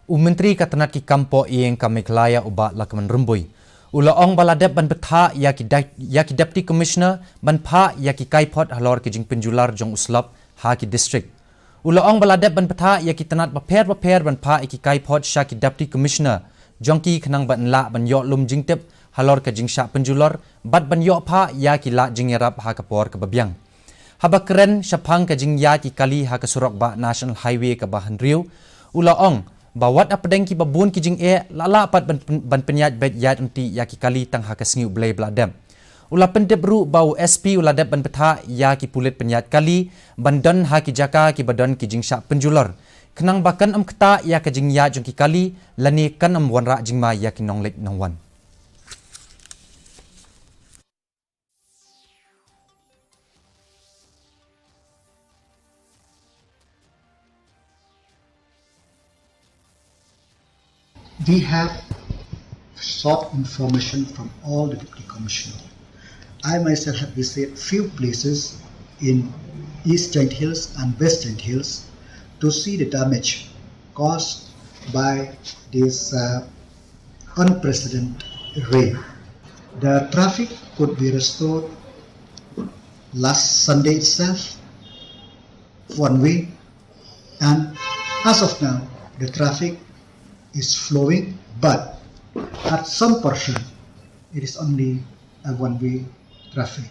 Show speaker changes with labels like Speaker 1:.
Speaker 1: Menteri Katanat ki kampo ieng kameklaya ubat lakaman Rymbui. Ulaong baladep ban Bhtah yaki Deputy Commissioner ban Phah yaki Kaiphod Halor ki Jing Pynjulor Jong uslap haki district. Ulaong baladep ban Bhtah yaki tanat baper ban Phah yaki Kaiphod Shah ki Deputy Commissioner Jong ki khnang ban la ban yok lum Jing tip Halor ka Jing Shah Pynjulor bat ban yok Phah yaki la Jing yarap ha kapor ka babyang. Haba keren syapang ka Jing yaki kali ha ka surok ba National Highway ka bahan riu. Ulaong bawat apedeng ki babun ki Jing lala pat ban penyat bet yat unti yaki kali tang ha ka sengiu blay bladem. Ula pendep ru bau SP ula dep ban Bhtah yaki pulit penyat kali ban don ha ki jaka ki badon ki Jing Shah Pynjulor. Kenang bakan keta ya ka Jing ya jong ki kali lani kan wanra Jing ma yaki nonglet nongwan.
Speaker 2: We have sought information from all the deputy commissioners. I myself have visited few places in East Giant Hills and West Giant Hills to see the damage caused by this unprecedented rain. The traffic could be restored last Sunday itself, one way, and as of now, the traffic is flowing, but at some portion it is only a one-way traffic.